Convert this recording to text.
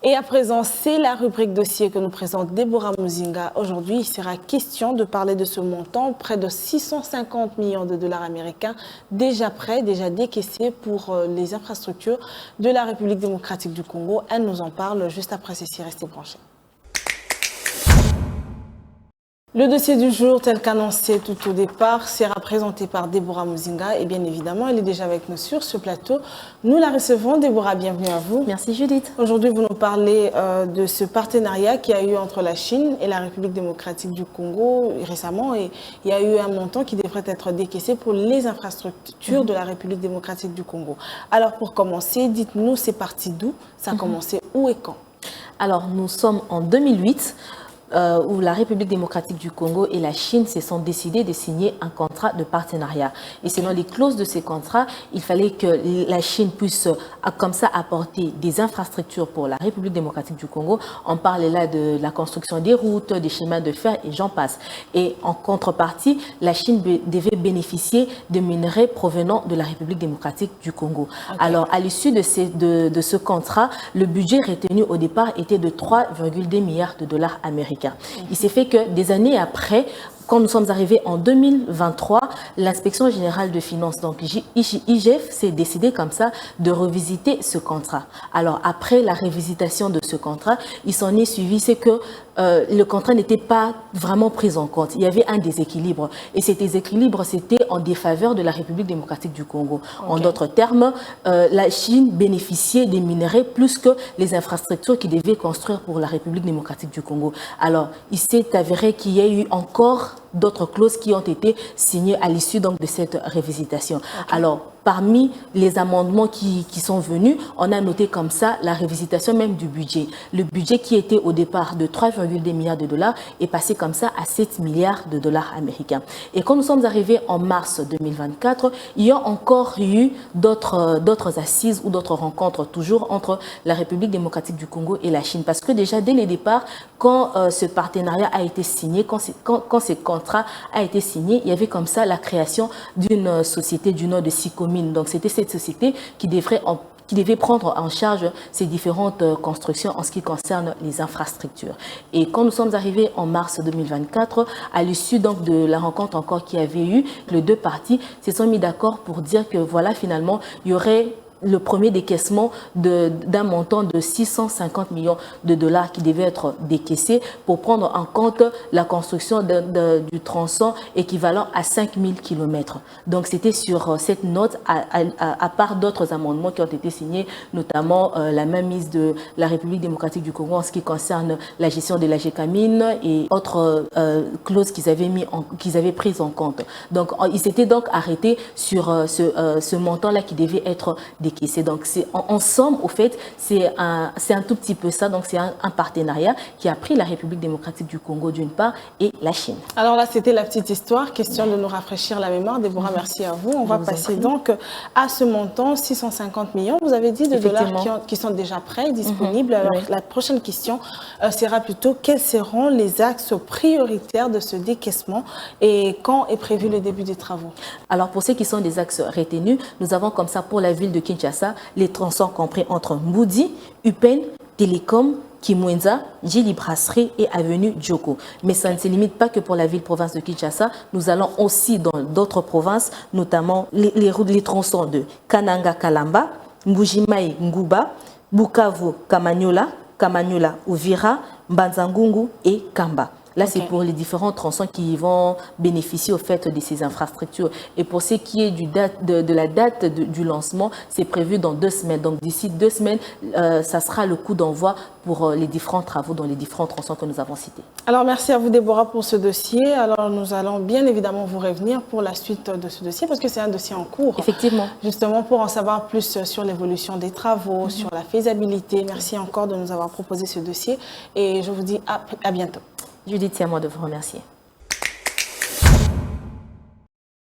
Et à présent, c'est la rubrique dossier que nous présente Deborah Muzinga. Aujourd'hui, il sera question de parler de ce montant, près de 650 millions de dollars américains, déjà prêts, déjà décaissés pour les infrastructures de la République démocratique du Congo. Elle nous en parle juste après ceci. Restez branchés. Le dossier du jour, tel qu'annoncé tout au départ, sera présenté par Deborah Muzinga et bien évidemment, elle est déjà avec nous sur ce plateau. Nous la recevons. Deborah, bienvenue à vous. Merci Judith. Aujourd'hui, vous nous parlez de ce partenariat qu'il y a eu entre la Chine et la République démocratique du Congo récemment, et il y a eu un montant qui devrait être décaissé pour les infrastructures de la République démocratique du Congo. Alors pour commencer, dites-nous, c'est parti d'où? Ça a commencé où et quand? Alors nous sommes en 2008. Où la République démocratique du Congo et la Chine se sont décidés de signer un contrat de partenariat. Et selon les clauses de ces contrats, il fallait que la Chine puisse comme ça apporter des infrastructures pour la République démocratique du Congo. On parle là de la construction des routes, des chemins de fer et j'en passe. Et en contrepartie, la Chine devait bénéficier de minerais provenant de la République démocratique du Congo. Okay. Alors, à l'issue de ce contrat, le budget retenu au départ était de 3,2 milliards de dollars américains. Il s'est fait que des années après, quand nous sommes arrivés en 2023, l'inspection générale de finances, donc IGF, s'est décidé comme ça de revisiter ce contrat. Alors après la révisitation de ce contrat, il s'en est suivi, c'est que le contrat n'était pas vraiment pris en compte. Il y avait un déséquilibre. Et cet déséquilibre, c'était en défaveur de la République démocratique du Congo. Okay. En d'autres termes, la Chine bénéficiait des minerais plus que les infrastructures qu'ils devaient construire pour la République démocratique du Congo. Alors, il s'est avéré qu'il y a eu encore d'autres clauses qui ont été signées à l'issue donc de cette révisitation. Okay. Alors, parmi les amendements qui sont venus, on a noté comme ça la révisitation même du budget. Le budget qui était au départ de 3,2 milliards de dollars est passé comme ça à 7 milliards de dollars américains. Et quand nous sommes arrivés en mars 2024, il y a encore eu d'autres assises ou d'autres rencontres toujours entre la République démocratique du Congo et la Chine. Parce que déjà dès le départ, quand ce partenariat a été signé, quand ce contrat a été signé, il y avait comme ça la création d'une société du nom de Sicomi. Donc, c'était cette société qui devait prendre en charge ces différentes constructions en ce qui concerne les infrastructures. Et quand nous sommes arrivés en mars 2024, à l'issue donc de la rencontre encore qu'il y avait eu, les deux parties se sont mis d'accord pour dire que voilà, finalement, il y aurait le premier décaissement d'un montant de 650 millions de dollars qui devait être décaissé pour prendre en compte la construction du tronçon équivalent à 5000 km. Donc c'était sur cette note, à part d'autres amendements qui ont été signés, notamment la mainmise de la République démocratique du Congo en ce qui concerne la gestion de la GECAMINE et autres clauses qu'ils avaient prises en compte. Donc ils s'étaient donc arrêtés sur ce montant-là qui devait être décaissé. Donc, en somme, au fait, c'est un tout petit peu ça. Donc, c'est un partenariat qui a pris la République démocratique du Congo d'une part et la Chine. Alors là, c'était la petite histoire. Question de nous rafraîchir la mémoire. Deborah, merci à vous. On va passer donc à ce montant, 650 millions. Vous avez dit de dollars qui sont déjà prêts, disponibles. Alors, la prochaine question sera plutôt quels seront les axes prioritaires de ce décaissement et quand est prévu le début des travaux? Alors, pour ceux qui sont des axes retenus, nous avons comme ça pour la ville de Kinshasa, les tronçons compris entre Mboudi, Upen, Télécom, Kimwenza, Jili Brasserie et Avenue Djoko. Mais ça ne se limite pas que pour la ville-province de Kinshasa. Nous allons aussi dans d'autres provinces, notamment les tronçons de Kananga Kalamba, Mbujimai Nguba, Bukavu Kamanyola, Kamanyola Uvira, Mbanzangungu et Kamba. Là, c'est pour les différents tronçons qui vont bénéficier au fait de ces infrastructures. Et pour ce qui est de la date du lancement, c'est prévu dans 2 semaines. Donc, d'ici 2 semaines, ça sera le coup d'envoi pour les différents travaux dans les différents tronçons que nous avons cités. Alors, merci à vous, Deborah, pour ce dossier. Alors, nous allons bien évidemment vous revenir pour la suite de ce dossier parce que c'est un dossier en cours. Effectivement. Justement, pour en savoir plus sur l'évolution des travaux, sur la faisabilité. Merci encore de nous avoir proposé ce dossier et je vous dis à bientôt. Judith, c'est à moi de vous remercier.